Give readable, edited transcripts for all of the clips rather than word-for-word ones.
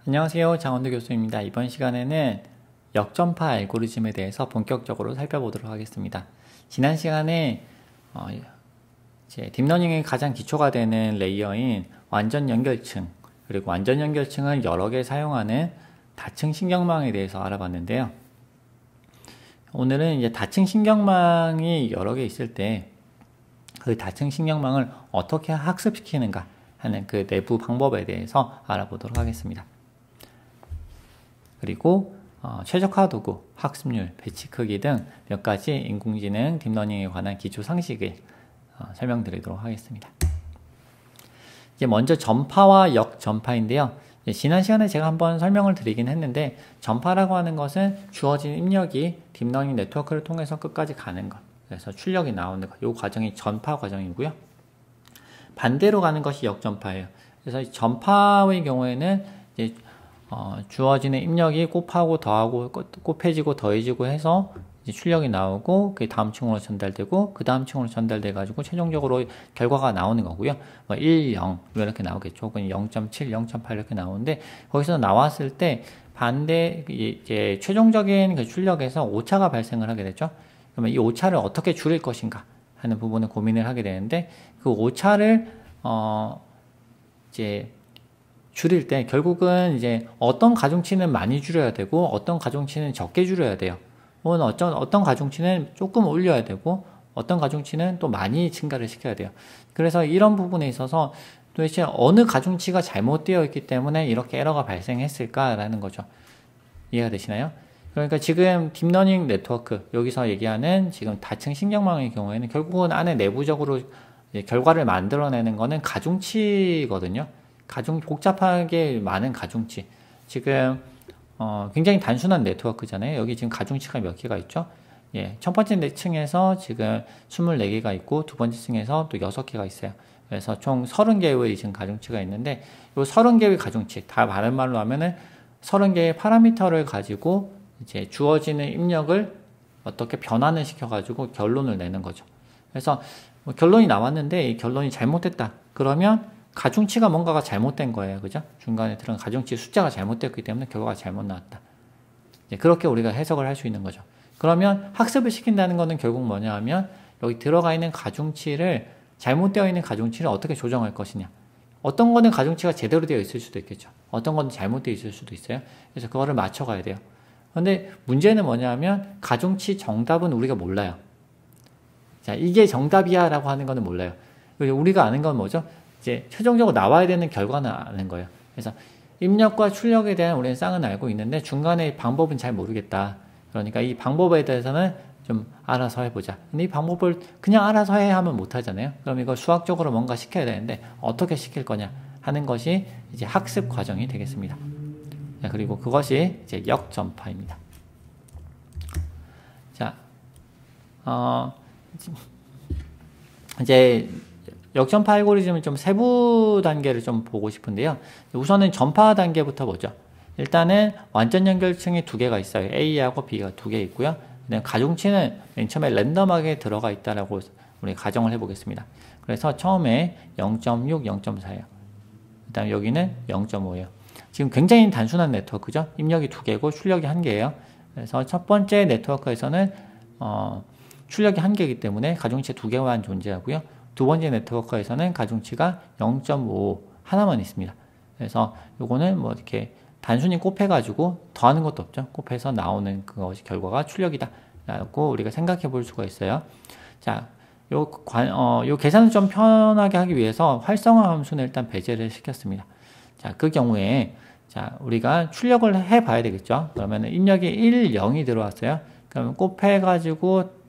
안녕하세요. 장원도 교수입니다. 이번 시간에는 역전파 알고리즘에 대해서 본격적으로 살펴보도록 하겠습니다. 지난 시간에 이제 딥러닝의 가장 기초가 되는 레이어인 완전 연결층, 그리고 완전 연결층을 여러 개 사용하는 다층 신경망에 대해서 알아봤는데요. 오늘은 이제 다층 신경망이 여러 개 있을 때 그 다층 신경망을 어떻게 학습시키는가 하는 그 내부 방법에 대해서 알아보도록 하겠습니다. 그리고 최적화 도구, 학습률, 배치 크기 등 몇 가지 인공지능 딥러닝에 관한 기초 상식을 설명드리도록 하겠습니다. 이제 먼저 전파와 역전파인데요. 지난 시간에 제가 한번 설명을 드리긴 했는데, 전파라고 하는 것은 주어진 입력이 딥러닝 네트워크를 통해서 끝까지 가는 것, 그래서 출력이 나오는 것, 이 과정이 전파 과정이고요. 반대로 가는 것이 역전파예요. 그래서 전파의 경우에는 이제 주어지는 입력이 곱하고 더하고 곱해지고 더해지고 해서 이제 출력이 나오고 그게 다음 층으로 전달되고 그 다음 층으로 전달돼 가지고 최종적으로 결과가 나오는 거고요. 1, 0 이렇게 나오겠죠. 혹은 0.7, 0.8 이렇게 나오는데, 거기서 나왔을 때 반대 이제 최종적인 그 출력에서 오차가 발생을 하게 되죠. 그러면 이 오차를 어떻게 줄일 것인가 하는 부분을 고민을 하게 되는데, 그 오차를 이제 줄일 때 결국은 이제 어떤 가중치는 많이 줄여야 되고 어떤 가중치는 적게 줄여야 돼요. 혹은 어떤 가중치는 조금 올려야 되고 어떤 가중치는 또 많이 증가를 시켜야 돼요. 그래서 이런 부분에 있어서 도대체 어느 가중치가 잘못되어 있기 때문에 이렇게 에러가 발생했을까라는 거죠. 이해가 되시나요? 그러니까 지금 딥러닝 네트워크, 여기서 얘기하는 지금 다층 신경망의 경우에는 결국은 안에 내부적으로 결과를 만들어내는 거는 가중치거든요. 복잡하게 많은 가중치. 지금 굉장히 단순한 네트워크잖아요. 여기 지금 가중치가 몇 개가 있죠? 예, 첫 번째 층에서 지금 24개가 있고 두 번째 층에서 또 6개가 있어요. 그래서 총 30개의 지금 가중치가 있는데, 이 30개의 가중치, 다 다른 말로 하면은 30개의 파라미터를 가지고 이제 주어지는 입력을 어떻게 변환을 시켜가지고 결론을 내는 거죠. 그래서 뭐 결론이 나왔는데 이 결론이 잘못됐다. 그러면 가중치가 뭔가가 잘못된 거예요. 그죠? 중간에 들어간 가중치 숫자가 잘못됐기 때문에 결과가 잘못 나왔다. 그렇게 우리가 해석을 할 수 있는 거죠. 그러면 학습을 시킨다는 거는 결국 뭐냐 하면 여기 들어가 있는 가중치를, 잘못되어 있는 가중치를 어떻게 조정할 것이냐. 어떤 거는 가중치가 제대로 되어 있을 수도 있겠죠. 어떤 거는 잘못되어 있을 수도 있어요. 그래서 그거를 맞춰가야 돼요. 그런데 문제는 뭐냐 하면 가중치 정답은 우리가 몰라요. 자, 이게 정답이야 라고 하는 거는 몰라요. 우리가 아는 건 뭐죠? 이제 최종적으로 나와야 되는 결과는 아는 거예요. 그래서 입력과 출력에 대한 우리는 쌍은 알고 있는데 중간에 방법은 잘 모르겠다. 그러니까 이 방법에 대해서는 좀 알아서 해보자. 근데 이 방법을 그냥 알아서 해 하면 못하잖아요. 그럼 이걸 수학적으로 뭔가 시켜야 되는데 어떻게 시킬 거냐 하는 것이 이제 학습 과정이 되겠습니다. 자, 그리고 그것이 이제 역전파입니다. 자, 이제 역전파 알고리즘을 좀 세부 단계를 좀 보고 싶은데요. 우선은 전파 단계부터 보죠. 일단은 완전 연결층이 두 개가 있어요. A하고 B가 두 개 있고요. 그다음 가중치는 맨 처음에 랜덤하게 들어가 있다라고 우리 가정을 해보겠습니다. 그래서 처음에 0.6, 0.4예요. 그다음 여기는 0.5예요. 지금 굉장히 단순한 네트워크죠. 입력이 두 개고 출력이 한 개예요. 그래서 첫 번째 네트워크에서는 출력이 한 개이기 때문에 가중치 두 개만 존재하고요. 두 번째 네트워크에서는 가중치가 0.5 하나만 있습니다. 그래서 요거는 뭐 이렇게 단순히 곱해가지고 더하는 것도 없죠. 곱해서 나오는 그것이 결과가 출력이다 라고 우리가 생각해 볼 수가 있어요. 자, 요 계산을 좀 편하게 하기 위해서 활성화 함수는 일단 배제를 시켰습니다. 자, 그 경우에 자, 우리가 출력을 해 봐야 되겠죠. 그러면 입력이 1, 0이 들어왔어요. 그러면 곱해가지고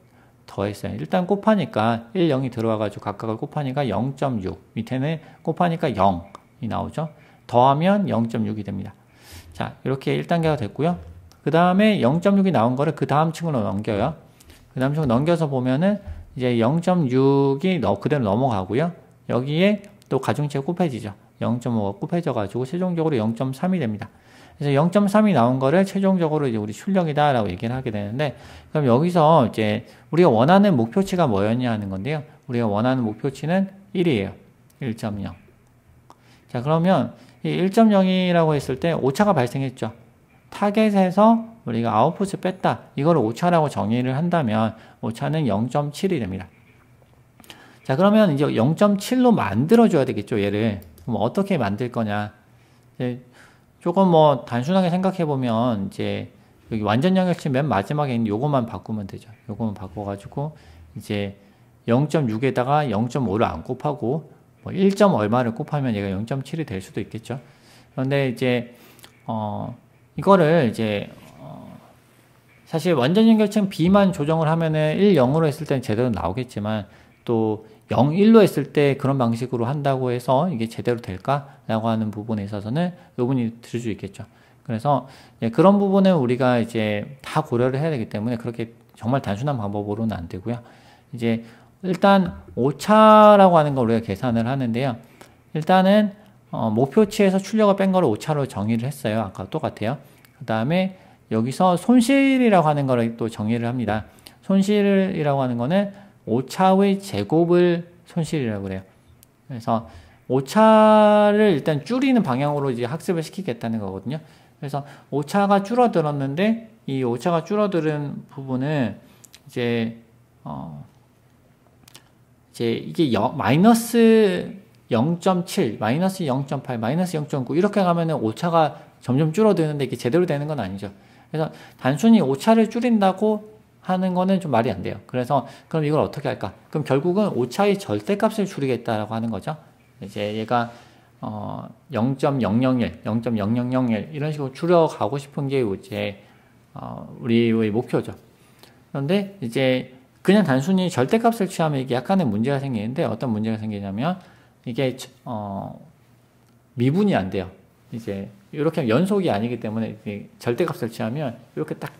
더했어요. 일단 곱하니까 1, 0이 들어와가지고 각각을 곱하니까 0.6, 밑에는 곱하니까 0이 나오죠. 더하면 0.6이 됩니다. 자, 이렇게 1단계가 됐고요. 그 다음에 0.6이 나온 거를 그 다음 층으로 넘겨요. 그 다음 층으로 넘겨서 보면은 이제 0.6이 그대로 넘어가고요. 여기에 또 가중치가 곱해지죠. 0.5가 곱해져가지고 최종적으로 0.3이 됩니다. 그래서 0.3이 나온 거를 최종적으로 이제 우리 출력이다라고 얘기를 하게 되는데, 그럼 여기서 이제 우리가 원하는 목표치가 뭐였냐 하는 건데요. 우리가 원하는 목표치는 1이에요. 1.0. 자, 그러면 이 1.0이라고 했을 때 오차가 발생했죠. 타겟에서 우리가 아웃풋을 뺐다. 이걸 오차라고 정의를 한다면 오차는 0.7이 됩니다. 자, 그러면 이제 0.7로 만들어줘야 되겠죠, 얘를. 그럼 어떻게 만들 거냐. 이제 조금 뭐 단순하게 생각해보면 이제 여기 완전 영역치 맨 마지막에 있는 요것만 바꾸면 되죠. 요것만 바꿔가지고 이제 0.6에다가 0.5를 안 곱하고 뭐 1점 얼마를 곱하면 얘가 0.7이 될 수도 있겠죠. 그런데 이제 이거를 이제 사실 완전 연결층 B만 조정을 하면은 1, 0으로 했을 때는 제대로 나오겠지만 또 0, 1로 했을 때 그런 방식으로 한다고 해서 이게 제대로 될까라고 하는 부분에 있어서는 이 부분이 들 수 있겠죠. 그래서 그런 부분은 우리가 이제 다 고려를 해야 되기 때문에 그렇게 정말 단순한 방법으로는 안 되고요. 이제 일단 오차라고 하는 걸 우리가 계산을 하는데요. 일단은 목표치에서 출력을 뺀 거를 오차로 정의를 했어요. 아까 똑같아요. 그 다음에 여기서 손실이라고 하는 거를 또 정의를 합니다. 손실이라고 하는 거는 오차의 제곱을 손실이라고 그래요. 그래서 오차를 일단 줄이는 방향으로 이제 학습을 시키겠다는 거거든요. 그래서 오차가 줄어들었는데 이 오차가 줄어드는 부분은 이제 이게 마이너스 0.7, 마이너스 0.8, 마이너스 0.9 이렇게 가면은 오차가 점점 줄어드는데 이게 제대로 되는 건 아니죠. 그래서 단순히 오차를 줄인다고 하는 거는 좀 말이 안 돼요. 그래서 그럼 이걸 어떻게 할까? 그럼 결국은 오차의 절대값을 줄이겠다라고 하는 거죠. 이제 얘가 0.001, 0.0001 이런 식으로 줄여가고 싶은 게 이제 우리의 목표죠. 그런데 이제 그냥 단순히 절대값을 취하면 이게 약간의 문제가 생기는데 어떤 문제가 생기냐면 이게 미분이 안 돼요. 이제 이렇게 연속이 아니기 때문에 절대값을 취하면 이렇게 딱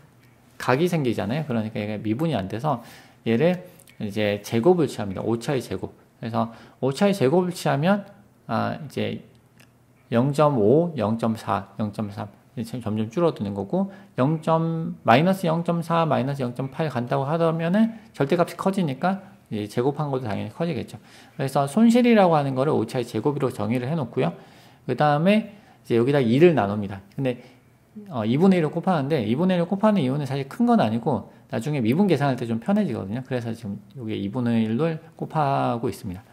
각이 생기잖아요. 그러니까 얘가 미분이 안 돼서 얘를 이제 제곱을 취합니다. 오차의 제곱. 그래서 오차의 제곱을 취하면 이제 0.5, 0.4, 0.3 점점 줄어드는 거고 마이너스 0.4, 마이너스 0.8 간다고 하면은 절대값이 커지니까 이제 제곱한 것도 당연히 커지겠죠. 그래서 손실이라고 하는 거를 오차의 제곱으로 정의를 해놓고요. 그 다음에 이제 여기다 2를 나눕니다. 근데 2분의 1을 곱하는데 2분의 1을 곱하는 이유는 사실 큰 건 아니고 나중에 미분 계산할 때 좀 편해지거든요. 그래서 지금 여기 2분의 1을 곱하고 있습니다.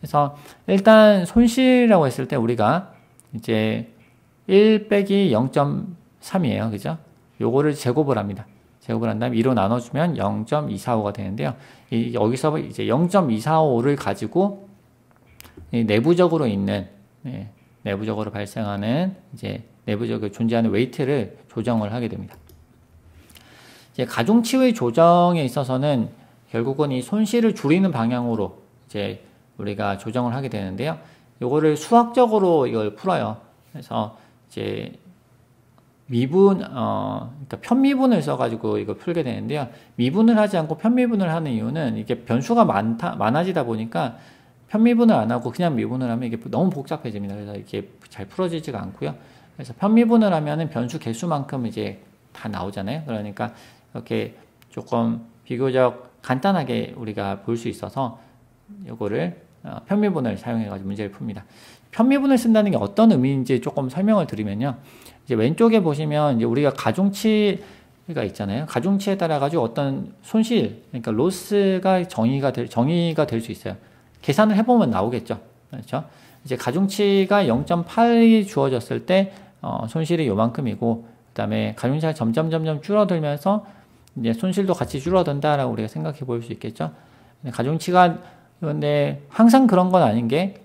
그래서 일단 손실이라고 했을 때 우리가 이제 1 빼기 0.3이에요. 그죠? 요거를 제곱을 합니다. 제곱을 한 다음에 2로 나눠주면 0.245가 되는데요. 여기서 이제 0.245를 가지고 내부적으로 있는, 내부적으로 발생하는 이제 내부적으로 존재하는 웨이트를 조정을 하게 됩니다. 이제 가중치의 조정에 있어서는 결국은 이 손실을 줄이는 방향으로 이제 우리가 조정을 하게 되는데요. 요거를 수학적으로 이걸 풀어요. 그래서 이제 그러니까 편미분을 써가지고 이걸 풀게 되는데요. 미분을 하지 않고 편미분을 하는 이유는 이게 변수가 많아지다 보니까 편미분을 안 하고 그냥 미분을 하면 이게 너무 복잡해집니다. 그래서 이게 잘 풀어지지가 않고요. 그래서 편미분을 하면은 변수 개수만큼 이제 다 나오잖아요. 그러니까 이렇게 조금 비교적 간단하게 우리가 볼 수 있어서 이거를 편미분을 사용해가지고 문제를 풉니다. 편미분을 쓴다는 게 어떤 의미인지 조금 설명을 드리면요. 이제 왼쪽에 보시면 이제 우리가 가중치가 있잖아요. 가중치에 따라 가지고 어떤 손실, 그러니까 로스가 정의가 될 수 있어요. 계산을 해보면 나오겠죠. 그렇죠? 이제 가중치가 0.8이 주어졌을 때 손실이 요만큼이고, 그 다음에 가중치가 점점 줄어들면서 이제 손실도 같이 줄어든다라고 우리가 생각해 볼 수 있겠죠. 가중치가 근데 항상 그런 건 아닌 게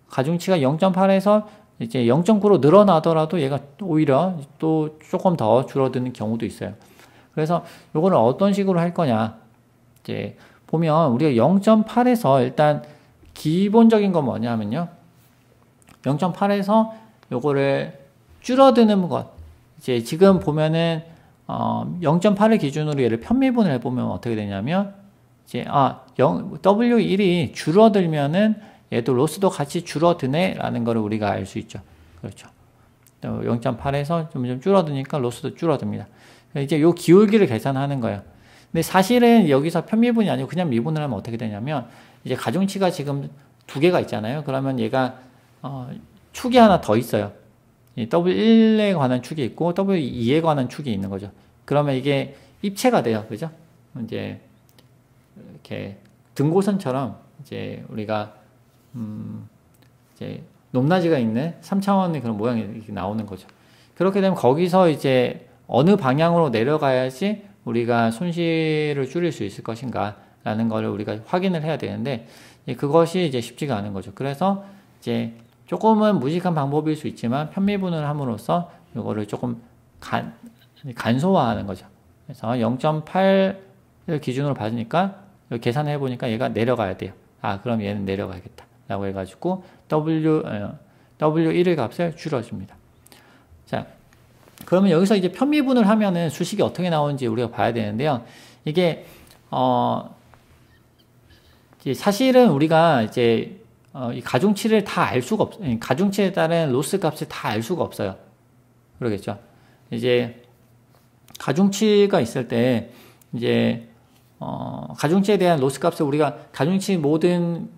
가중치가 0.8에서 이제 0.9로 늘어나더라도 얘가 오히려 또 조금 더 줄어드는 경우도 있어요. 그래서 요거는 어떤 식으로 할 거냐. 이제 보면 우리가 0.8에서 일단 기본적인 건 뭐냐 하면요. 0.8에서 요거를 줄어드는 것. 이제 지금 보면은 0.8을 기준으로 얘를 편미분을 해보면 어떻게 되냐면 이제 W1이 줄어들면은 얘도 로스도 같이 줄어드네 라는 거를 우리가 알 수 있죠. 그렇죠. 0.8에서 좀 줄어드니까 로스도 줄어듭니다. 이제 요 기울기를 계산하는 거예요. 근데 사실은 여기서 편미분이 아니고 그냥 미분을 하면 어떻게 되냐면 이제 가중치가 지금 두 개가 있잖아요. 그러면 얘가 축이 하나 더 있어요. 이 W1에 관한 축이 있고 W2에 관한 축이 있는 거죠. 그러면 이게 입체가 돼요. 그죠? 이제 이렇게 등고선처럼 이제 우리가 이제 높낮이가 있는 3차원의 그런 모양이 이렇게 나오는 거죠. 그렇게 되면 거기서 이제 어느 방향으로 내려가야지 우리가 손실을 줄일 수 있을 것인가 라는 걸 우리가 확인을 해야 되는데 그것이 이제 쉽지가 않은 거죠. 그래서 이제 조금은 무식한 방법일 수 있지만 편미분을 함으로써 이거를 조금 간소화하는 거죠. 그래서 0.8을 기준으로 받으니까 계산을 해보니까 얘가 내려가야 돼요. 아, 그럼 얘는 내려가야겠다. 라고 해가지고 W1의 값을 줄여줍니다. 자, 그러면 여기서 이제 편미분을 하면은 수식이 어떻게 나오는지 우리가 봐야 되는데요. 이게, 사실은 우리가 이제, 이 가중치를 다 알 수가 가중치에 따른 로스 값을 다 알 수가 없어요. 그러겠죠. 이제, 가중치가 있을 때, 이제, 가중치에 대한 로스 값을 우리가 가중치 모든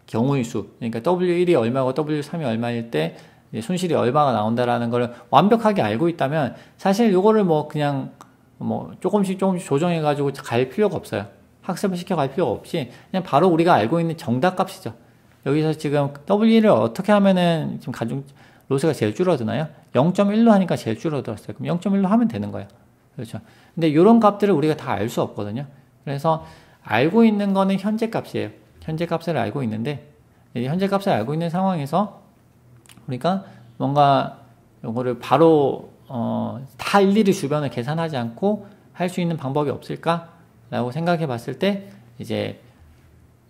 경우의 수, 그러니까 W1이 얼마고 W3이 얼마일 때 손실이 얼마가 나온다라는 걸 완벽하게 알고 있다면 사실 이거를 뭐 그냥 뭐 조금씩 조정해가지고 갈 필요가 없어요. 학습을 시켜갈 필요가 없이 그냥 바로 우리가 알고 있는 정답 값이죠. 여기서 지금 W1을 어떻게 하면은 지금 가중 로스가 제일 줄어드나요? 0.1로 하니까 제일 줄어들었어요. 그럼 0.1로 하면 되는 거예요. 그렇죠. 근데 이런 값들을 우리가 다 알 수 없거든요. 그래서 알고 있는 거는 현재 값이에요. 현재 값을 알고 있는데 현재 값을 알고 있는 상황에서 우리가 뭔가 이거를 바로 다 일일이 주변을 계산하지 않고 할 수 있는 방법이 없을까? 라고 생각해 봤을 때 이제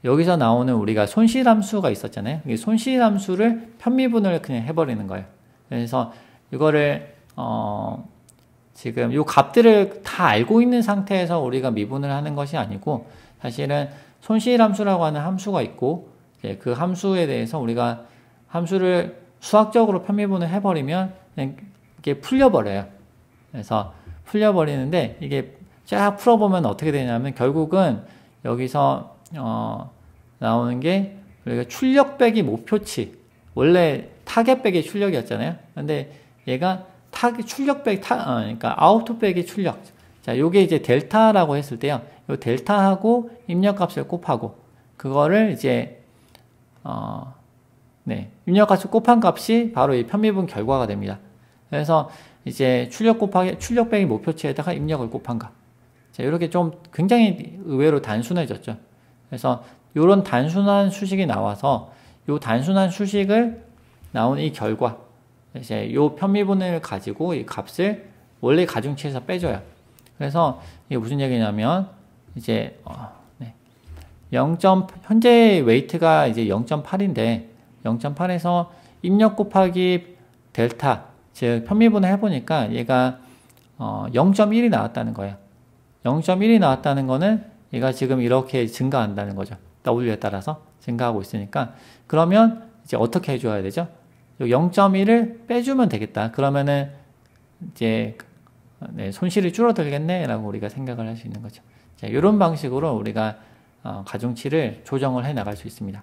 여기서 나오는 우리가 손실함수가 있었잖아요. 이 손실함수를 편미분을 그냥 해버리는 거예요. 그래서 이거를 지금 이 값들을 다 알고 있는 상태에서 우리가 미분을 하는 것이 아니고 사실은 손실함수라고 하는 함수가 있고 그 함수에 대해서 우리가 함수를 수학적으로 편미분을 해버리면 이게 풀려버려요. 그래서 풀려버리는데 이게 쫙 풀어보면 어떻게 되냐면 결국은 여기서 나오는 게 우리가 출력 빼기 목표치, 원래 타겟 빼기 출력이었잖아요. 근데 얘가 출력 빼기 그러니까 아웃풋 빼기 출력. 자, 요게 이제 델타라고 했을 때요. 요 델타하고 입력값을 곱하고 그거를 이제 입력값을 곱한 값이 바로 이 편미분 결과가 됩니다. 그래서 이제 출력 빼기 목표치에다가 입력을 곱한 값. 자, 이렇게 좀 굉장히 의외로 단순해졌죠. 그래서 이런 단순한 수식이 나와서 이 단순한 수식을 나온 이 결과, 이제 이 편미분을 가지고 이 값을 원래 가중치에서 빼줘요. 그래서 이게 무슨 얘기냐면 이제 현재 웨이트가 이제 0.8인데 0.8에서 입력 곱하기 델타, 즉 편미분을 해보니까 얘가 0.1이 나왔다는 거예요. 0.1이 나왔다는 거는 얘가 지금 이렇게 증가한다는 거죠. W에 따라서 증가하고 있으니까 그러면 이제 어떻게 해줘야 되죠? 0.1을 빼주면 되겠다. 그러면은 이제 손실이 줄어들겠네 라고 우리가 생각을 할 수 있는 거죠. 자, 이런 방식으로 우리가 가중치를 조정을 해 나갈 수 있습니다.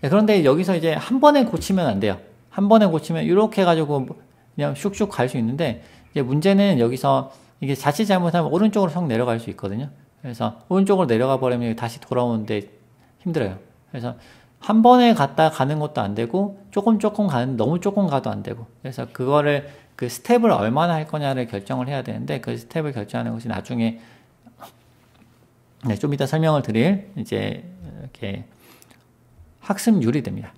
그런데 여기서 이제 한 번에 고치면 안 돼요. 한 번에 고치면 이렇게 해가지고 그냥 슉슉 갈 수 있는데 이제 문제는 여기서 이게 자칫 잘못하면 오른쪽으로 성 내려갈 수 있거든요. 그래서 오른쪽으로 내려가 버리면 다시 돌아오는데 힘들어요. 그래서 한 번에 가는 것도 안 되고 조금 가는 너무 조금 가도 안 되고 그래서 그거를 그 스텝을 얼마나 할 거냐를 결정을 해야 되는데 그 스텝을 결정하는 것이 나중에 좀 이따 설명을 드릴 이제 이렇게 학습률이 됩니다.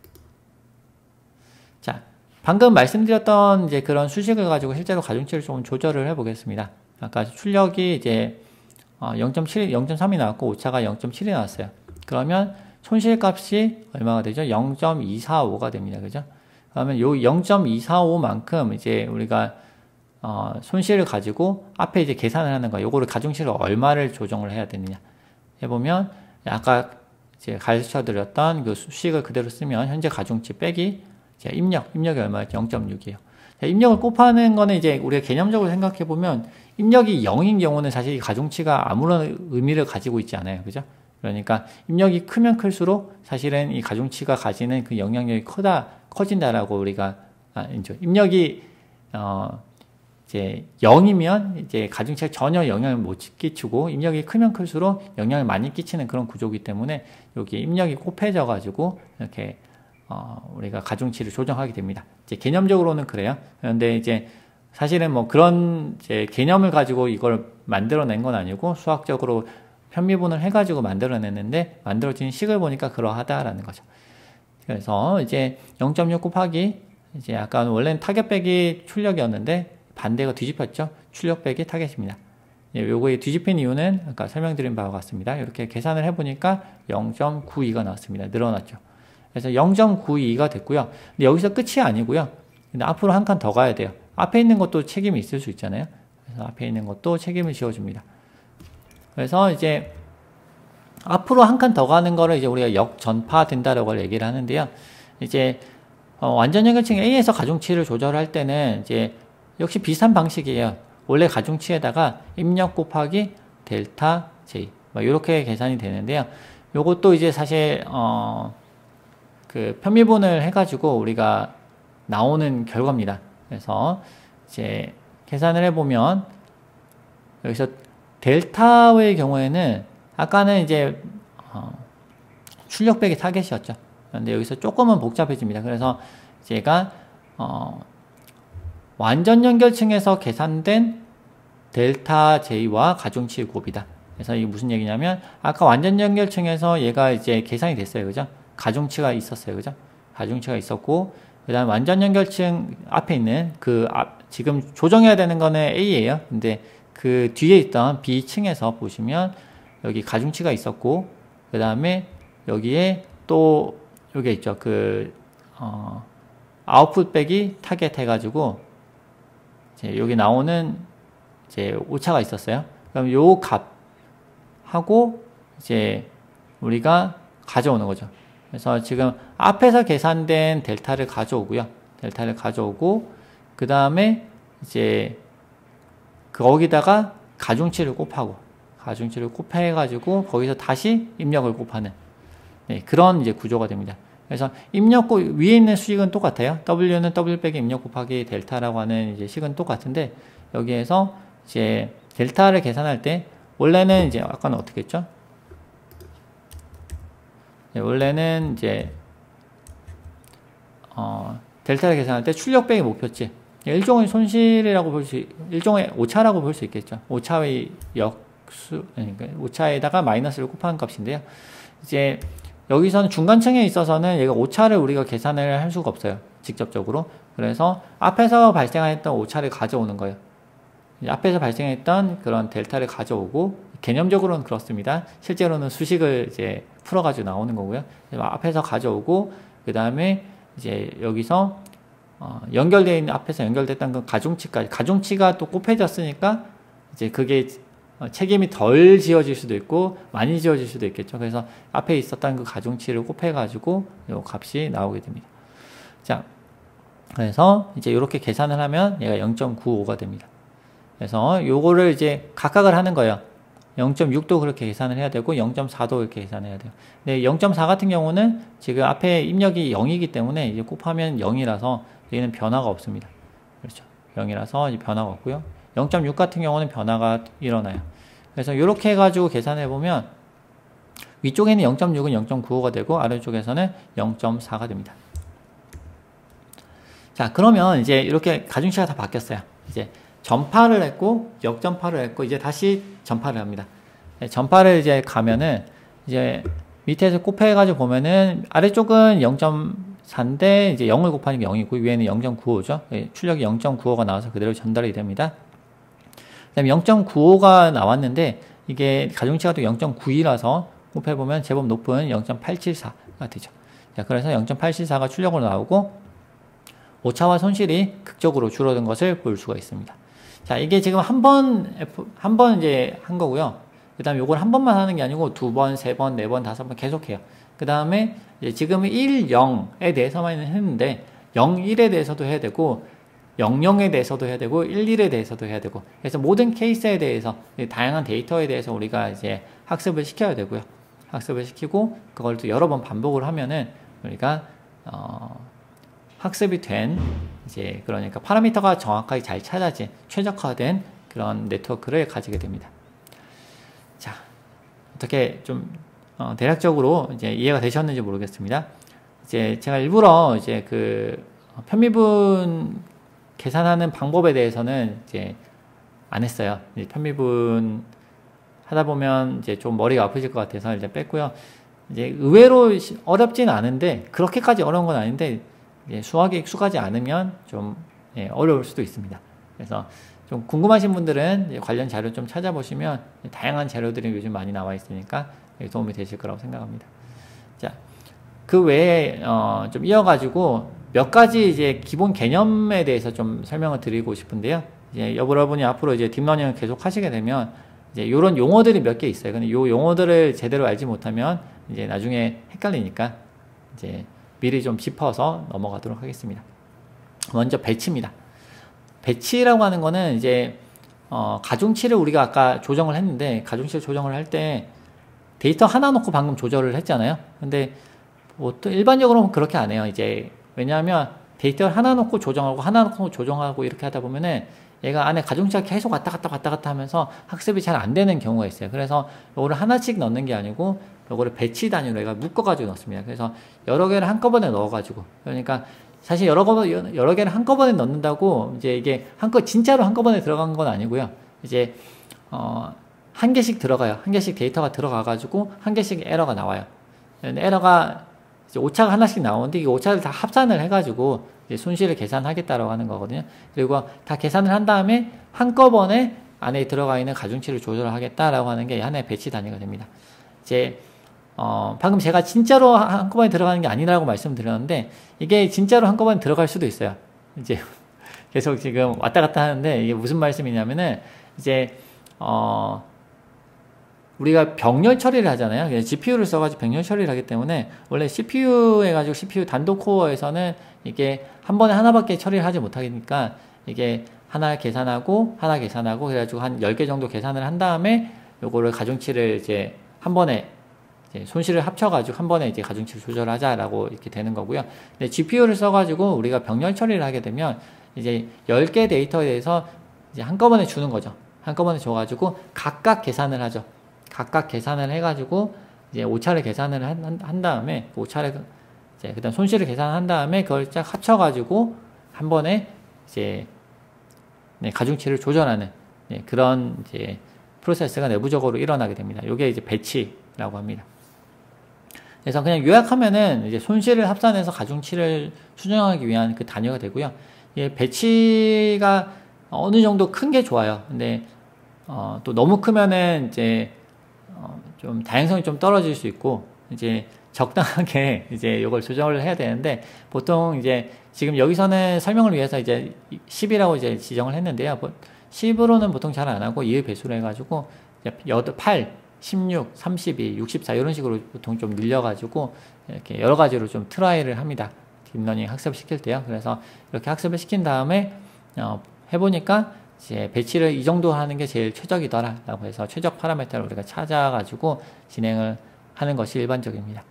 자, 방금 말씀드렸던 이제 그런 수식을 가지고 실제로 가중치를 좀 조절을 해 보겠습니다. 아까 출력이 이제 0.3이 나왔고 오차가 0.7이 나왔어요. 그러면 손실값이 얼마가 되죠? 0.245가 됩니다. 그죠? 그러면 요 0.245만큼 이제 우리가 손실을 가지고 앞에 이제 계산을 하는 거예요. 요거를 가중치를 얼마를 조정을 해야 되느냐 해보면 아까 이제 가르쳐 드렸던 그 수식을 그대로 쓰면 현재 가중치 빼기 이제 입력이 얼마였죠? 0.6이에요. 입력을 곱하는 거는 이제 우리가 개념적으로 생각해 보면 입력이 0인 경우는 사실 이 가중치가 아무런 의미를 가지고 있지 않아요. 그죠? 그러니까 입력이 크면 클수록 사실은 이 가중치가 가지는 그 영향력이 커진다라고 우리가 이제 입력이 이제 0이면 이제 가중치가 전혀 영향을 못 끼치고 입력이 크면 클수록 영향을 많이 끼치는 그런 구조이기 때문에 여기 입력이 곱해져 가지고 이렇게 우리가 가중치를 조정하게 됩니다. 이제 개념적으로는 그래요. 그런데 이제 사실은 뭐 그런 이제 개념을 가지고 이걸 만들어낸 건 아니고 수학적으로 편미분을 해가지고 만들어냈는데 만들어진 식을 보니까 그러하다라는 거죠. 그래서 이제 0.6 곱하기 이제 약간 원래는 타겟 빼기 출력이었는데 반대가 뒤집혔죠. 출력 빼기 타겟입니다. 요거에 뒤집힌 이유는 아까 설명드린 바와 같습니다. 이렇게 계산을 해보니까 0.92가 나왔습니다. 늘어났죠. 그래서 0.92가 됐고요. 근데 여기서 끝이 아니고요. 근데 앞으로 한 칸 더 가야 돼요. 앞에 있는 것도 책임이 있을 수 있잖아요. 그래서 앞에 있는 것도 책임을 지어줍니다. 그래서 이제 앞으로 한 칸 더 가는 거를 이제 우리가 역전파 된다라고 얘기를 하는데요. 이제 완전 연결층 A에서 가중치를 조절할 때는 이제 역시 비슷한 방식이에요. 원래 가중치에다가 입력 곱하기 델타 J 이렇게 계산이 되는데요. 요것도 이제 사실 그 편미분을 해가지고 우리가 나오는 결과입니다. 그래서 이제 계산을 해보면 여기서 델타의 경우에는 아까는 이제 출력 빼기 타겟이었죠. 그런데 여기서 조금은 복잡해집니다. 그래서 제가 완전 연결층에서 계산된 델타 J와 가중치 곱이다. 그래서 이게 무슨 얘기냐면 아까 완전 연결층에서 얘가 이제 계산이 됐어요. 그죠? 가중치가 있었어요. 그죠? 가중치가 있었고 그 다음 완전 연결층 앞에 있는 지금 조정해야 되는 거는 A예요. 근데 그 뒤에 있던 B층에서 보시면 여기 가중치가 있었고 그 다음에 여기에 또 여기 있죠. 아웃풋 빼기 타겟 해가지고 이제 여기 나오는 이제 오차가 있었어요. 그럼 요 값하고 이제 우리가 가져오는 거죠. 그래서 지금 앞에서 계산된 델타를 가져오고요. 델타를 가져오고 그 다음에 이제 거기다가 가중치를 곱하고 가중치를 곱해가지고 거기서 다시 입력을 곱하는 그런 이제 구조가 됩니다. 그래서 입력 위에 있는 수식은 똑같아요. W는 W 빼기 입력 곱하기 델타라고 하는 이제 식은 똑같은데 여기에서 이제 델타를 계산할 때 원래는 이제 아까는 어떻게 했죠? 원래는 이제 델타를 계산할 때 출력 빼기 목표치 일종의 손실이라고 일종의 오차라고 볼 수 있겠죠. 오차의 역수, 그러니까 오차에다가 마이너스를 곱하는 값인데요. 이제 여기서는 중간층에 있어서는 얘가 오차를 우리가 계산을 할 수가 없어요. 직접적으로. 그래서 앞에서 발생했던 오차를 가져오는 거예요. 앞에서 발생했던 그런 델타를 가져오고 개념적으로는 그렇습니다. 실제로는 수식을 이제 풀어가지고 나오는 거고요. 앞에서 가져오고 그 다음에 이제 여기서 연결되어 있는 앞에서 연결됐던 그 가중치까지 가중치가 또 곱해졌으니까 이제 그게 책임이 덜 지어질 수도 있고 많이 지어질 수도 있겠죠. 그래서 앞에 있었던 그 가중치를 곱해가지고 이 값이 나오게 됩니다. 자, 그래서 이제 이렇게 계산을 하면 얘가 0.95가 됩니다. 그래서 요거를 이제 각각을 하는 거예요. 0.6도 그렇게 계산을 해야 되고 0.4도 이렇게 계산해야 돼요. 근데 0.4 같은 경우는 지금 앞에 입력이 0이기 때문에 이제 곱하면 0이라서 얘는 변화가 없습니다. 그렇죠. 0이라서 변화가 없고요. 0.6 같은 경우는 변화가 일어나요. 그래서 이렇게 해가지고 계산해 보면 위쪽에는 0.6은 0.95가 되고 아래쪽에서는 0.4가 됩니다. 자, 그러면 이제 이렇게 가중치가 다 바뀌었어요. 이제 전파를 했고 역전파를 했고 이제 다시 전파를 합니다. 전파를 이제 가면은 이제 밑에서 곱해가지고 보면은 아래쪽은 0.4인데 이제 0을 곱하니까 0이고 위에는 0.95죠. 출력이 0.95가 나와서 그대로 전달이 됩니다. 그 다음에 0.95가 나왔는데 이게 가중치가 또 0.92라서 곱해보면 제법 높은 0.874가 되죠. 자, 그래서 0.874가 출력으로 나오고 오차와 손실이 극적으로 줄어든 것을 볼 수가 있습니다. 자, 이게 지금 한 번 이제 한 거고요. 그 다음에 요걸 한 번만 하는 게 아니고 두 번, 세 번, 네 번, 다섯 번 계속 해요. 그 다음에 지금은 1, 0에 대해서만 했는데 0, 1에 대해서도 해야 되고 0, 0에 대해서도 해야 되고 1, 1에 대해서도 해야 되고 그래서 모든 케이스에 대해서 다양한 데이터에 대해서 우리가 이제 학습을 시켜야 되고요. 학습을 시키고 그걸 또 여러 번 반복을 하면은 우리가 학습이 된 이제 그러니까 파라미터가 정확하게 잘 찾아진 최적화된 그런 네트워크를 가지게 됩니다. 자, 어떻게 좀 대략적으로 이제 이해가 되셨는지 모르겠습니다. 이제 제가 일부러 이제 그 편미분 계산하는 방법에 대해서는 이제 안 했어요. 이제 편미분 하다 보면 이제 좀 머리가 아프실 것 같아서 이제 뺐고요. 이제 의외로 어렵진 않은데 그렇게까지 어려운 건 아닌데 수학에 익숙하지 않으면 좀 어려울 수도 있습니다. 그래서 좀 궁금하신 분들은 관련 자료 좀 찾아보시면 다양한 자료들이 요즘 많이 나와 있으니까 도움이 되실 거라고 생각합니다. 자, 그 외에 좀 이어가지고 몇 가지 이제 기본 개념에 대해서 좀 설명을 드리고 싶은데요. 이제 여러분이 앞으로 이제 딥러닝을 계속 하시게 되면 이제 이런 용어들이 몇 개 있어요. 근데 이 용어들을 제대로 알지 못하면 이제 나중에 헷갈리니까 이제 미리 좀 짚어서 넘어가도록 하겠습니다. 먼저 배치입니다. 배치라고 하는 거는 이제 가중치를 우리가 아까 조정을 했는데 가중치를 조정을 할 때 데이터 하나 놓고 방금 조절을 했잖아요. 근데 보통 일반적으로는 그렇게 안 해요. 이제 왜냐하면 데이터를 하나 놓고 조정하고 하나 놓고 조정하고 이렇게 하다 보면은 얘가 안에 가중치가 계속 왔다 갔다 하면서 학습이 잘 안 되는 경우가 있어요. 그래서 요거를 하나씩 넣는 게 아니고 요거를 배치 단위로 얘가 묶어가지고 넣습니다. 그래서 여러 개를 한꺼번에 넣어가지고 그러니까 사실 여러 개를 한꺼번에 넣는다고 이제 이게 진짜로 한꺼번에 들어간 건 아니고요. 이제 한 개씩 들어가요. 한 개씩 데이터가 들어가가지고 한 개씩 에러가 나와요. 에러가 이제 오차가 하나씩 나오는데 이 오차를 다 합산을 해가지고 이제 손실을 계산하겠다라고 하는 거거든요. 그리고 다 계산을 한 다음에 한꺼번에 안에 들어가 있는 가중치를 조절하겠다라고 하는 게 하나의 배치 단위가 됩니다. 이제 방금 제가 진짜로 한꺼번에 들어가는 게 아니라고 말씀드렸는데 이게 진짜로 한꺼번에 들어갈 수도 있어요. 이제 계속 지금 왔다 갔다 하는데 이게 무슨 말씀이냐면은 이제 우리가 병렬 처리를 하잖아요. GPU를 써가지고 병렬 처리를 하기 때문에 원래 CPU 해가지고 CPU 단독 코어에서는 이게 한 번에 하나밖에 처리를 하지 못하니까 이게 하나 계산하고 그래가지고 한 10개 정도 계산을 한 다음에 요거를 가중치를 이제 한 번에 이제 손실을 합쳐가지고 한 번에 이제 가중치를 조절하자라고 이렇게 되는 거고요. 근데 GPU를 써가지고 우리가 병렬 처리를 하게 되면 이제 10개 데이터에 대해서 이제 한꺼번에 주는 거죠. 한꺼번에 줘가지고 각각 계산을 하죠. 각각 계산을 해가지고 이제 오차를 계산을 한 다음에 오차를 이제 그다음 손실을 계산한 다음에 그걸 쫙 합쳐가지고 한 번에 이제 가중치를 조절하는 그런 이제 프로세스가 내부적으로 일어나게 됩니다. 이게 이제 배치라고 합니다. 그래서 그냥 요약하면은 이제 손실을 합산해서 가중치를 수정하기 위한 그 단위가 되고요. 배치가 어느 정도 큰 게 좋아요. 근데 또 너무 크면은 이제 좀 다양성이 좀 떨어질 수 있고 이제 적당하게 이제 이걸 조정을 해야 되는데 보통 이제 지금 여기서는 설명을 위해서 이제 10이라고 이제 지정을 했는데요. 10으로는 보통 잘 안 하고 2의 배수로 해가지고 8, 16, 32, 64 이런 식으로 보통 좀 늘려가지고 이렇게 여러 가지로 좀 트라이를 합니다. 딥러닝 학습을 시킬 때요. 그래서 이렇게 학습을 시킨 다음에 해보니까 이제 배치를 이 정도 하는 게 제일 최적이더라라고 해서 최적 파라미터를 우리가 찾아가지고 진행을 하는 것이 일반적입니다.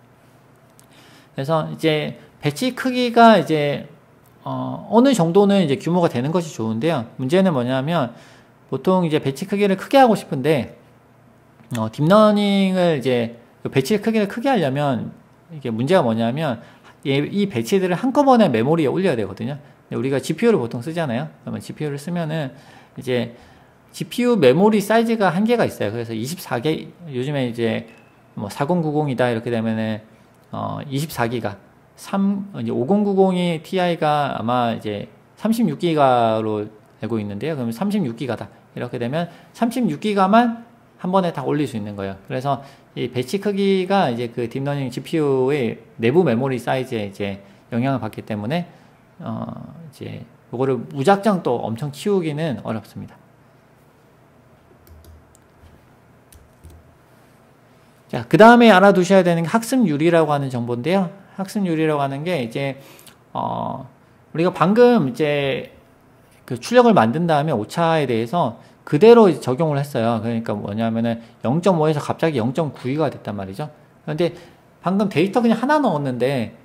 그래서 이제 배치 크기가 이제 어느 정도는 이제 규모가 되는 것이 좋은데요. 문제는 뭐냐면 보통 이제 배치 크기를 크게 하고 싶은데 딥러닝을 이제 배치 크기를 크게 하려면 이게 문제가 뭐냐면 이 배치들을 한꺼번에 메모리에 올려야 되거든요. 우리가 GPU를 보통 쓰잖아요. 그러면 GPU를 쓰면은 이제 GPU 메모리 사이즈가 한계가 있어요. 그래서 24개, 요즘에 이제 뭐 4090이다 이렇게 되면은 24기가, 이제 5090이 Ti가 아마 이제 36기가로 알고 있는데요. 그러면 36기가다. 이렇게 되면 36기가만 한 번에 다 올릴 수 있는 거예요. 그래서 이 배치 크기가 이제 그 딥러닝 GPU의 내부 메모리 사이즈에 이제 영향을 받기 때문에 이제 이거를 무작정 또 엄청 키우기는 어렵습니다. 자, 그 다음에 알아두셔야 되는 게 학습률이라고 하는 정보인데요. 학습률이라고 하는 게 이제 우리가 방금 이제 그 출력을 만든 다음에 오차에 대해서 그대로 적용을 했어요. 그러니까 뭐냐면은 0.5에서 갑자기 0.92가 됐단 말이죠. 근데 방금 데이터 그냥 하나 넣었는데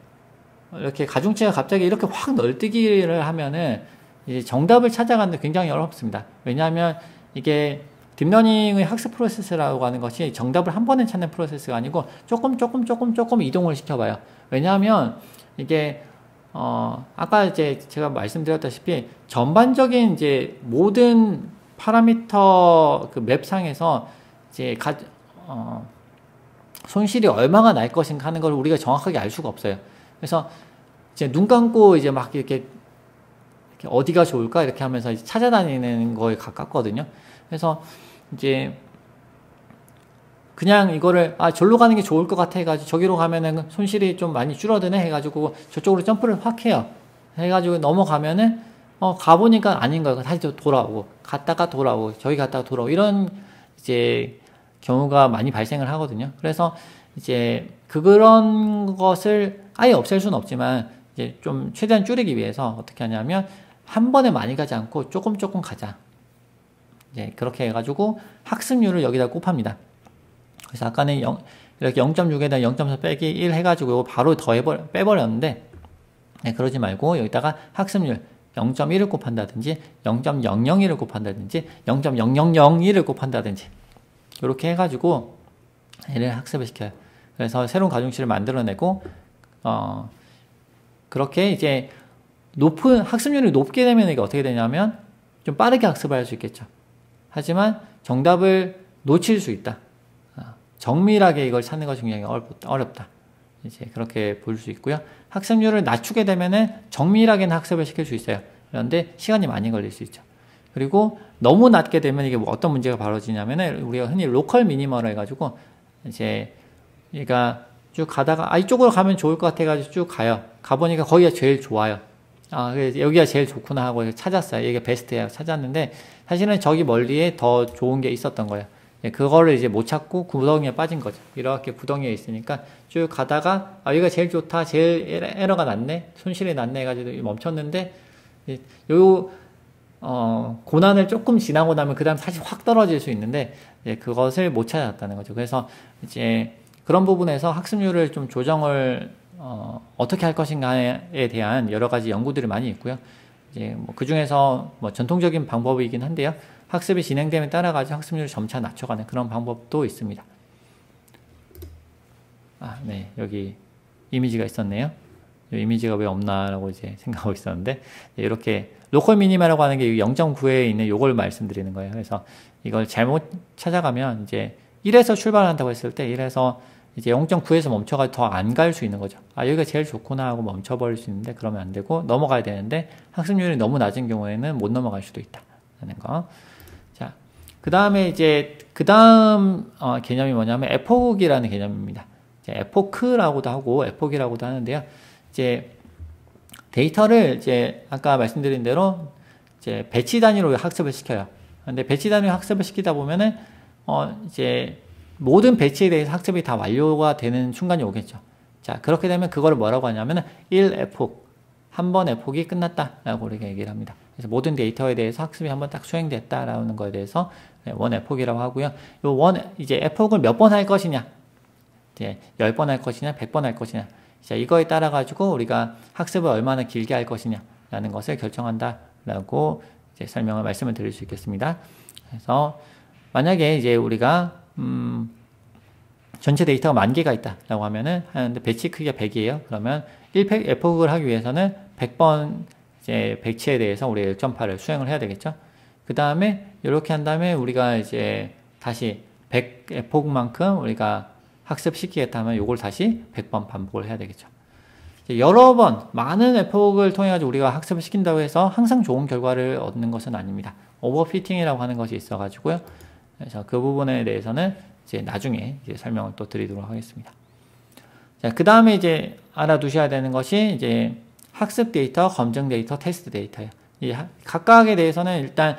이렇게 가중치가 갑자기 이렇게 확 널뛰기를 하면은 이제 정답을 찾아가는데 굉장히 어렵습니다. 왜냐하면 이게 딥러닝의 학습 프로세스라고 하는 것이 정답을 한 번에 찾는 프로세스가 아니고 조금 이동을 시켜봐요. 왜냐하면 이게 아까 이제 제가 말씀드렸다시피 전반적인 이제 모든 파라미터 그 맵상에서 이제 손실이 얼마가 날 것인가 하는 걸 우리가 정확하게 알 수가 없어요. 그래서 이제 눈 감고 이제 막 이렇게 어디가 좋을까 이렇게 하면서 이제 찾아다니는 거에 가깝거든요. 그래서 이제 그냥 이거를 절로 가는 게 좋을 것 같아 해가지고 저기로 가면은 손실이 좀 많이 줄어드네 해가지고 저쪽으로 점프를 확 해요. 해가지고 넘어가면은 가보니까 아닌 거예요. 다시 돌아오고 갔다가 돌아오고 저기 갔다가 돌아오고 이런 이제 경우가 많이 발생을 하거든요. 그래서 이제 그런 것을 아예 없앨 수는 없지만 이제 좀 최대한 줄이기 위해서 어떻게 하냐면 한 번에 많이 가지 않고 조금 가자. 이제 그렇게 해가지고 학습률을 여기다 곱합니다. 그래서 아까는 이렇게 0.6에다 0.4 빼기 1 해가지고 바로 빼버렸는데 네, 그러지 말고 여기다가 학습률 0.1을 곱한다든지 0.001을 곱한다든지 0.0001을 곱한다든지 이렇게 해가지고 얘를 학습을 시켜요. 그래서 새로운 가중치를 만들어내고 그렇게 이제 높은 학습률이 높게 되면 이게 어떻게 되냐면 좀 빠르게 학습을 할 수 있겠죠. 하지만 정답을 놓칠 수 있다. 정밀하게 이걸 찾는 것이 굉장히 어렵다. 이제 그렇게 볼 수 있고요. 학습률을 낮추게 되면은 정밀하게는 학습을 시킬 수 있어요. 그런데 시간이 많이 걸릴 수 있죠. 그리고 너무 낮게 되면 이게 어떤 문제가 벌어지냐면은 우리가 흔히 로컬 미니멀을 해가지고 이제 그러니까 쭉 가다가 이쪽으로 가면 좋을 것 같아가지고 쭉 가요. 가보니까 거기가 제일 좋아요. 여기가 제일 좋구나 하고 찾았어요. 이게 베스트예요. 찾았는데 사실은 저기 멀리에 더 좋은 게 있었던 거예요. 그거를 이제 못 찾고 구덩이에 빠진 거죠. 이렇게 구덩이에 있으니까 쭉 가다가 여기가 제일 좋다. 제일 에러가 났네. 손실이 났네 해가지고 멈췄는데 고난을 조금 지나고 나면 그 다음 다시 확 떨어질 수 있는데 그것을 못 찾았다는 거죠. 그래서 이제 그런 부분에서 학습률을 좀 조정을 어떻게 할 것인가에 대한 여러 가지 연구들이 많이 있고요. 이제 그 중에서 전통적인 방법이긴 한데요. 학습이 진행됨에 따라 가지고 학습률을 점차 낮춰가는 그런 방법도 있습니다. 네, 여기 이미지가 있었네요. 이 이미지가 왜 없나라고 이제 생각하고 있었는데 이렇게 로컬 미니마라고 하는 게 0.9에 있는 요걸 말씀드리는 거예요. 그래서 이걸 잘못 찾아가면 이제 1에서 출발한다고 했을 때 1에서 이제 0.9에서 멈춰가 더 안 갈 수 있는 거죠. 여기가 제일 좋구나 하고 멈춰버릴 수 있는데 그러면 안 되고 넘어가야 되는데 학습률이 너무 낮은 경우에는 못 넘어갈 수도 있다는 거. 자, 그 다음에 이제 그 다음 개념이 뭐냐면 에포크라는 개념입니다. 에포크라고도 하고 에포크라고도 하는데요. 이제 데이터를 이제 아까 말씀드린 대로 이제 배치 단위로 학습을 시켜요. 근데 배치 단위로 학습을 시키다 보면은 이제 모든 배치에 대해서 학습이 다 완료가 되는 순간이 오겠죠. 자, 그렇게 되면 그거를 뭐라고 하냐면은 1에포크, 한 번 에포크가 끝났다라고 우리가 얘기를 합니다. 그래서 모든 데이터에 대해서 학습이 한번 딱 수행됐다라는 거에 대해서 원 에포크라고 하고요. 이제 에포크를 몇 번 할 것이냐, 이제 10번 할 것이냐, 100번 할 것이냐. 자, 이거에 따라 가지고 우리가 학습을 얼마나 길게 할 것이냐라는 것을 결정한다라고 이제 말씀을 드릴 수 있겠습니다. 그래서 만약에 이제 우리가 전체 데이터가 10,000개가 있다라고 하면은 하는데 배치 크기가 100이에요. 그러면 1팩 에포크를 하기 위해서는 100번 이제 배치에 대해서 우리가 1.8을 수행을 해야 되겠죠. 그 다음에 이렇게 한 다음에 우리가 이제 다시 100 에포크만큼 우리가 학습시키겠다면 이걸 다시 100번 반복을 해야 되겠죠. 여러 번 많은 에포크를 통해 가지고 우리가 학습을 시킨다고 해서 항상 좋은 결과를 얻는 것은 아닙니다. 오버피팅이라고 하는 것이 있어 가지고요. 그래서 그 부분에 대해서는 이제 나중에 이제 설명을 또 드리도록 하겠습니다. 자, 그 다음에 이제 알아두셔야 되는 것이 이제 학습 데이터, 검증 데이터, 테스트 데이터예요. 이 각각에 대해서는 일단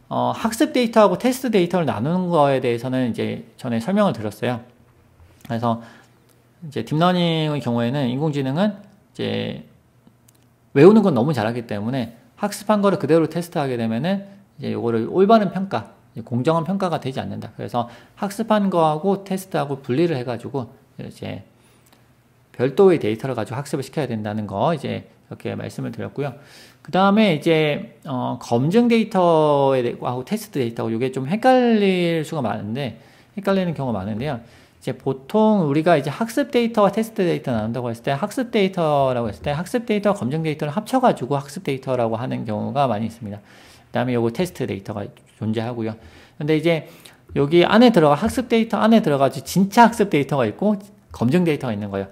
학습 데이터하고 테스트 데이터를 나누는 거에 대해서는 이제 전에 설명을 드렸어요. 그래서 이제 딥러닝의 경우에는 인공지능은 이제 외우는 건 너무 잘하기 때문에 학습한 거를 그대로 테스트하게 되면은 이제 요거를 올바른 평가, 공정한 평가가 되지 않는다. 그래서 학습한 거하고 테스트하고 분리를 해가지고 이제 별도의 데이터를 가지고 학습을 시켜야 된다는 거 이제 이렇게 말씀을 드렸고요. 그 다음에 이제 검증 데이터하고 테스트 데이터하고 이게 좀 헷갈릴 수가 많은데 헷갈리는 경우가 많은데요. 이제 보통 우리가 이제 학습 데이터와 테스트 데이터 나눈다고 했을 때 학습 데이터라고 했을 때 학습 데이터와 검증 데이터를 합쳐가지고 학습 데이터라고 하는 경우가 많이 있습니다. 그 다음에 요거 테스트 데이터가 존재하고요. 근데 이제 여기 안에 들어가 학습 데이터 안에 들어가서 진짜 학습 데이터가 있고 검증 데이터가 있는 거예요.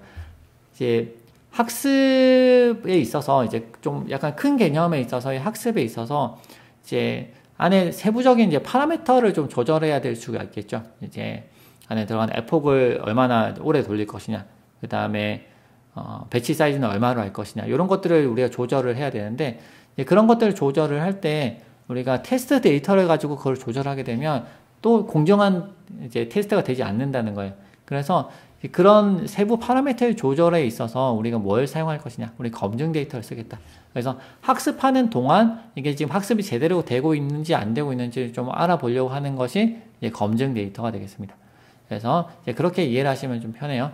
이제 학습에 있어서 이제 좀 약간 큰 개념에 있어서 학습에 있어서 이제 안에 세부적인 이제 파라미터를 좀 조절해야 될 수가 있겠죠. 이제 안에 들어간 에폭을 얼마나 오래 돌릴 것이냐, 그 다음에 배치 사이즈는 얼마로 할 것이냐, 이런 것들을 우리가 조절을 해야 되는데 그런 것들을 조절을 할 때 우리가 테스트 데이터를 가지고 그걸 조절하게 되면 또 공정한 이제 테스트가 되지 않는다는 거예요. 그래서 그런 세부 파라미터의 조절에 있어서 우리가 뭘 사용할 것이냐, 우리 검증 데이터를 쓰겠다. 그래서 학습하는 동안 이게 지금 학습이 제대로 되고 있는지 안 되고 있는지 좀 알아보려고 하는 것이 이제 검증 데이터가 되겠습니다. 그래서 이제 그렇게 이해를 하시면 좀 편해요.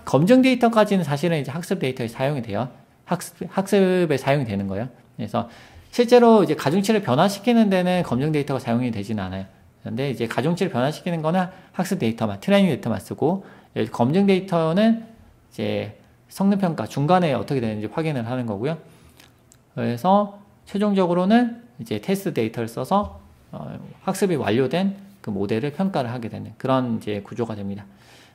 검증 데이터까지는 사실은 이제 학습 데이터에 사용이 돼요. 학습에 사용이 되는 거예요. 그래서 실제로 이제 가중치를 변화시키는 데는 검증 데이터가 사용이 되지는 않아요. 그런데 이제 가중치를 변화시키는 거는 학습 데이터만, 트레이닝 데이터만 쓰고, 검증 데이터는 이제 성능 평가 중간에 어떻게 되는지 확인을 하는 거고요. 그래서 최종적으로는 이제 테스트 데이터를 써서 학습이 완료된 그 모델을 평가를 하게 되는 그런 이제 구조가 됩니다.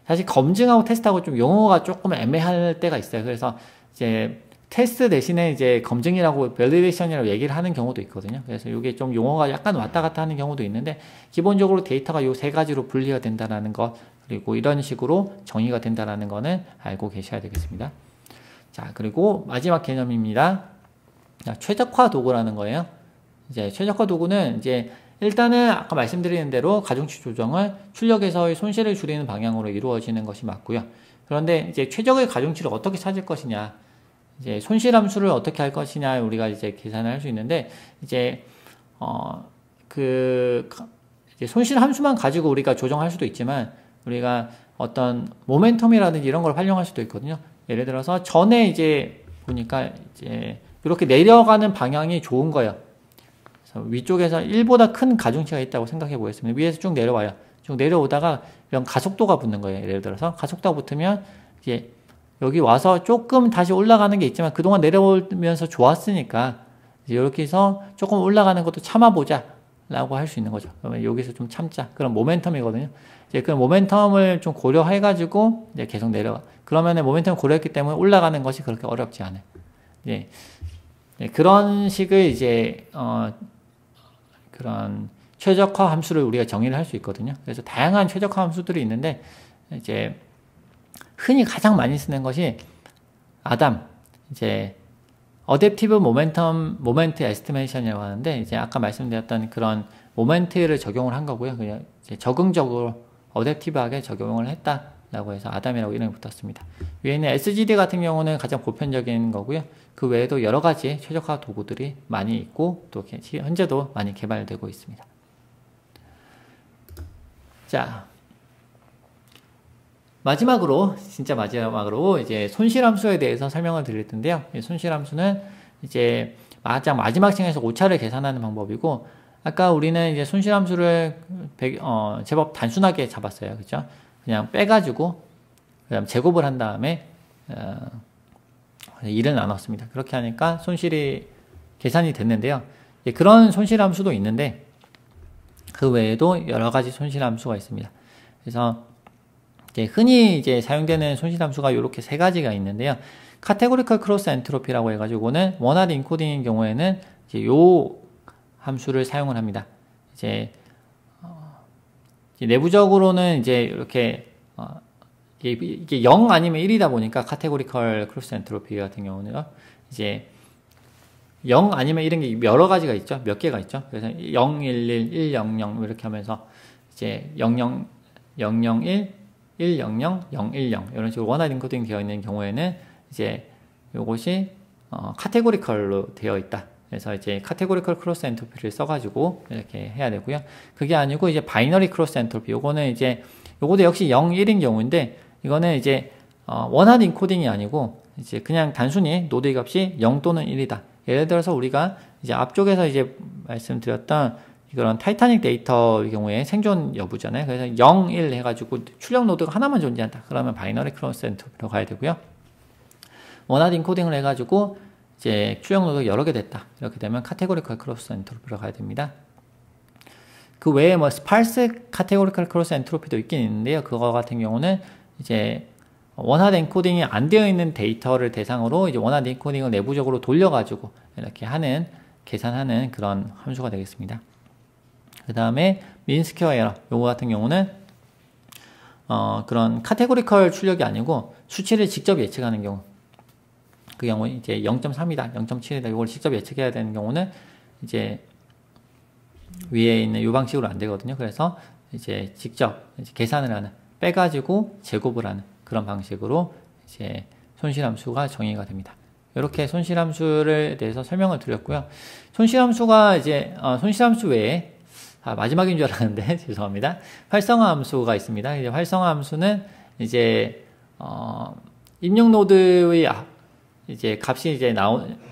사실 검증하고 테스트하고 좀 용어가 조금 애매할 때가 있어요. 그래서 이제 테스트 대신에 이제 검증이라고 밸리데이션이라고 얘기를 하는 경우도 있거든요. 그래서 이게 좀 용어가 약간 왔다 갔다 하는 경우도 있는데 기본적으로 데이터가 요 세 가지로 분리가 된다는 것, 그리고 이런 식으로 정의가 된다는 거는 알고 계셔야 되겠습니다. 자, 그리고 마지막 개념입니다. 자, 최적화 도구라는 거예요. 이제 최적화 도구는 이제 일단은 아까 말씀드린 대로 가중치 조정을 출력에서의 손실을 줄이는 방향으로 이루어지는 것이 맞고요. 그런데 이제 최적의 가중치를 어떻게 찾을 것이냐, 이제 손실 함수를 어떻게 할 것이냐 우리가 이제 계산을 할 수 있는데 이제 이제 손실 함수만 가지고 우리가 조정할 수도 있지만 우리가 어떤 모멘텀이라든지 이런 걸 활용할 수도 있거든요. 예를 들어서 전에 이제 보니까 이제 이렇게 내려가는 방향이 좋은 거예요. 그래서 위쪽에서 1보다 큰 가중치가 있다고 생각해 보겠습니다. 위에서 쭉 내려와요. 쭉 내려오다가 이런 가속도가 붙는 거예요. 예를 들어서 가속도가 붙으면 이제 여기 와서 조금 다시 올라가는 게 있지만 그동안 내려오면서 좋았으니까 이제 이렇게 해서 조금 올라가는 것도 참아보자 라고 할 수 있는 거죠. 그러면 여기서 좀 참자. 그런 모멘텀이거든요. 이제 그 모멘텀을 좀 고려해 가지고 이제 계속 내려가. 그러면은 모멘텀을 고려했기 때문에 올라가는 것이 그렇게 어렵지 않아요. 예. 그런 식의 이제 그런 최적화 함수를 우리가 정의를 할 수 있거든요. 그래서 다양한 최적화 함수들이 있는데 이제 흔히 가장 많이 쓰는 것이 이제 어댑티브 모멘트 에스티메이션이라고 하는데 이제 아까 말씀드렸던 그런 모멘트를 적용을 한 거고요. 그냥 이제 적응적으로 어댑티브하게 적용을 했다라고 해서 아담이라고 이름이 붙었습니다. 위에 있는 SGD 같은 경우는 가장 보편적인 거고요. 그 외에도 여러 가지 최적화 도구들이 많이 있고 또 현재도 많이 개발되고 있습니다. 자, 진짜 마지막으로 이제 손실함수에 대해서 설명을 드릴 텐데요. 손실함수는 이제 마지막 층에서 오차를 계산하는 방법이고, 아까 우리는 이제 손실함수를 제법 단순하게 잡았어요. 그죠? 그냥 빼가지고, 그다음 제곱을 한 다음에, 1을 나눴습니다. 그렇게 하니까 손실이 계산이 됐는데요. 그런 손실함수도 있는데, 그 외에도 여러 가지 손실함수가 있습니다. 그래서 흔히 이제 사용되는 손실함수가 이렇게 세 가지가 있는데요. 카테고리컬 크로스 엔트로피라고 해가지고는 원하드 인코딩인 경우에는 이제 요 함수를 사용을 합니다. 이제 내부적으로는 이제 이렇게 이게 0 아니면 1이다 보니까 카테고리컬 크로스 엔트로피 같은 경우는요. 이제 0 아니면 이런 게 여러 가지가 있죠. 몇 개가 있죠. 그래서 0, 1, 1, 1, 0, 0 이렇게 하면서 이제 0, 0, 0, 0, 1, 1, 0, 0, 0, 1, 0 이런 식으로 원하드 인코딩 되어 있는 경우에는 이제 요것이 카테고리컬로 되어 있다. 그래서 이제 카테고리컬 크로스 엔트로피를 써가지고 이렇게 해야 되고요. 그게 아니고 이제 바이너리 크로스 엔트로피 요거는 이제 요것도 역시 0, 1인 경우인데 이거는 이제 원하드 인코딩이 아니고 이제 그냥 단순히 노드 값이 0 또는 1이다. 예를 들어서 우리가 이제 앞쪽에서 이제 말씀드렸던 이런 타이타닉 데이터의 경우에 생존 여부잖아요. 그래서 0, 1 해가지고 출력 노드가 하나만 존재한다. 그러면 바이너리 크로스 엔트로피로 가야 되고요. 원하드 인코딩을 해가지고 이제 출력 노드가 여러 개 됐다. 이렇게 되면 카테고리컬 크로스 엔트로피로 가야 됩니다. 그 외에 뭐 스파르스 카테고리컬 크로스 엔트로피도 있긴 있는데요. 그거 같은 경우는 이제 원하드 인코딩이 안 되어 있는 데이터를 대상으로 이제 원하드 인코딩을 내부적으로 돌려가지고 이렇게 계산하는 그런 함수가 되겠습니다. 그 다음에 민스퀘어 에러 요거 같은 경우는 그런 카테고리컬 출력이 아니고 수치를 직접 예측하는 경우, 그 경우 이제 0.3이다 0.7이다 이걸 직접 예측해야 되는 경우는 이제 위에 있는 이 방식으로 안 되거든요. 그래서 이제 직접 계산을 하는, 빼가지고 제곱을 하는 그런 방식으로 이제 손실함수가 정의가 됩니다. 이렇게 손실함수를 대해서 설명을 드렸고요. 손실함수가 이제 손실함수 외에 마지막인 줄 알았는데 죄송합니다. 활성화 함수가 있습니다. 이제 활성화 함수는 이제 입력 노드의 이제 값이 이제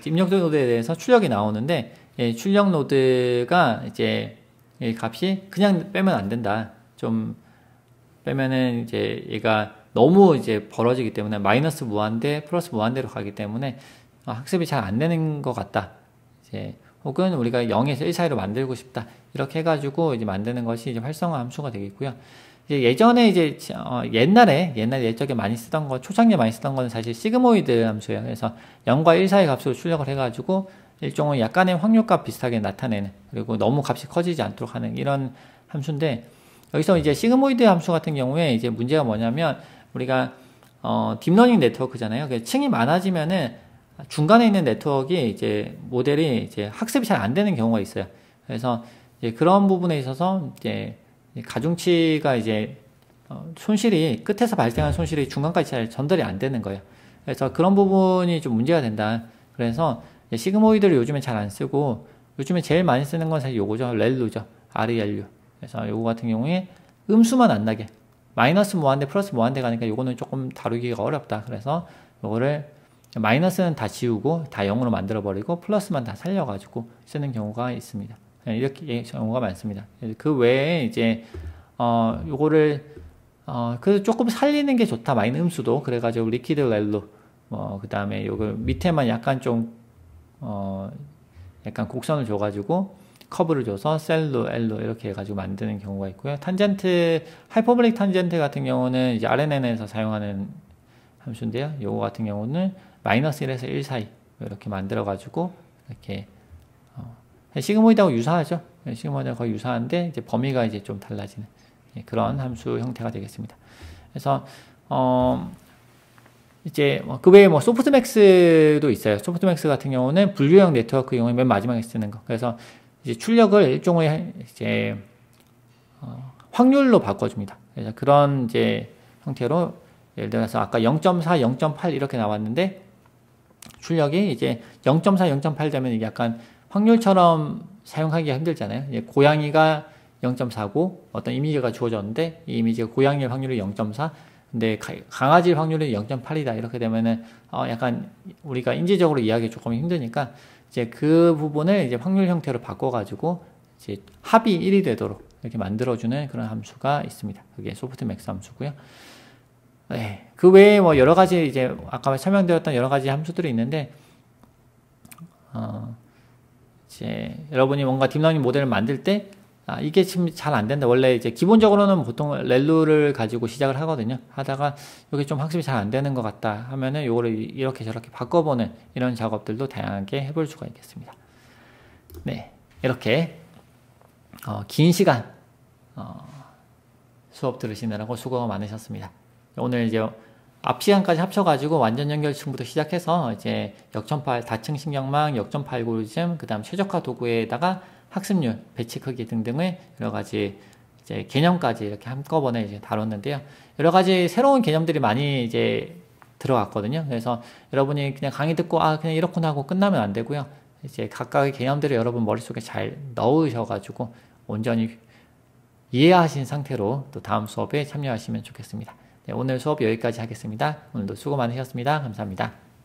입력 노드에 대해서 출력이 나오는데, 출력 노드가 이제 값이 그냥 빼면 안 된다. 좀 빼면은 이제 얘가 너무 이제 벌어지기 때문에 마이너스 무한대, 플러스 무한대로 가기 때문에 학습이 잘 안 되는 것 같다. 이제 혹은 우리가 0에서 1 사이로 만들고 싶다. 이렇게 해가지고 이제 만드는 것이 이제 활성화 함수가 되겠고요. 이제 예전에 이제 옛날에 예적에 많이 쓰던 거, 초창기에 많이 쓰던 거는 사실 시그모이드 함수예요. 그래서 0과 1 사이 값으로 출력을 해가지고 일종의 약간의 확률값 비슷하게 나타내는, 그리고 너무 값이 커지지 않도록 하는 이런 함수인데, 여기서 이제 시그모이드 함수 같은 경우에 이제 문제가 뭐냐면 우리가 딥러닝 네트워크잖아요. 층이 많아지면은 중간에 있는 네트워크가 이제 모델이 이제 학습이 잘 안 되는 경우가 있어요. 그래서 이제 그런 부분에 있어서 이제 가중치가 이제 손실이 끝에서 발생한 손실이 중간까지 잘 전달이 안 되는 거예요. 그래서 그런 부분이 좀 문제가 된다. 그래서 시그모이드를 요즘에 잘 안 쓰고, 요즘에 제일 많이 쓰는 건 사실 요거죠. 렐루죠. RELU. 그래서 요거 같은 경우에 음수만 안 나게, 마이너스 무한대, 플러스 무한대 가니까 요거는 조금 다루기가 어렵다. 그래서 요거를 마이너스는 다 지우고 다 0으로 만들어 버리고 플러스만 다 살려가지고 쓰는 경우가 있습니다. 이렇게 경우가 많습니다. 그 외에 이제 요거를 그 조금 살리는 게 좋다. 마이너스 음수도. 그래가지고 리퀴드 렐루, 그 다음에 요걸 밑에만 약간 좀 약간 곡선을 줘가지고 커브를 줘서 셀로, 엘로 이렇게 해가지고 만드는 경우가 있고요. 탄젠트, 하이퍼블릭 탄젠트 같은 경우는 이제 RNN에서 사용하는 함수인데요. 요거 같은 경우는 마이너스 1에서 1 사이 이렇게 만들어가지고 이렇게 시그모이드하고 유사하죠. 시그모이드하고 거의 유사한데 이제 범위가 이제 좀 달라지는 그런 함수 형태가 되겠습니다. 그래서 이제 그 외에 뭐 소프트맥스도 있어요. 소프트맥스 같은 경우는 분류형 네트워크 경우에 맨 마지막에 쓰는 거. 그래서 이제 출력을 일종의 이제 확률로 바꿔줍니다. 그래서 그런 이제 형태로 예를 들어서 아까 0.4, 0.8 이렇게 나왔는데 출력이 이제 0.4, 0.8 되면 이게 약간 확률처럼 사용하기가 힘들잖아요. 이제 고양이가 0.4고 어떤 이미지가 주어졌는데 이 이미지가 고양이의 확률이 0.4, 근데 강아지 확률이 0.8이다. 이렇게 되면은 약간 우리가 인지적으로 이해하기 조금 힘드니까 이제 그 부분을 이제 확률 형태로 바꿔가지고 이제 합이 1이 되도록 이렇게 만들어주는 그런 함수가 있습니다. 그게 소프트맥스 함수고요. 네, 그 외에 뭐 여러 가지 이제 아까 설명드렸던 여러 가지 함수들이 있는데 이제 여러분이 뭔가 딥러닝 모델을 만들 때 이게 지금 잘 안 된다. 원래 이제 기본적으로는 보통 렐루를 가지고 시작을 하거든요. 하다가 여기 좀 학습이 잘 안 되는 것 같다 하면은 요거를 이렇게 저렇게 바꿔보는 이런 작업들도 다양하게 해볼 수가 있겠습니다. 네, 이렇게 긴 시간 수업 들으시느라고 수고가 많으셨습니다. 오늘 이제 앞 시간까지 합쳐가지고 완전 연결층부터 시작해서 이제 역점파, 다층 신경망, 역점파 알고리즘, 그 다음 최적화 도구에다가 학습률, 배치 크기 등등의 여러 가지 이제 개념까지 이렇게 한꺼번에 이제 다뤘는데요. 여러 가지 새로운 개념들이 많이 이제 들어갔거든요. 그래서 여러분이 그냥 강의 듣고 그냥 이렇구나 하고 끝나면 안 되고요. 이제 각각의 개념들을 여러분 머릿속에 잘 넣으셔가지고 온전히 이해하신 상태로 또 다음 수업에 참여하시면 좋겠습니다. 네, 오늘 수업 여기까지 하겠습니다. 오늘도 수고 많으셨습니다. 감사합니다.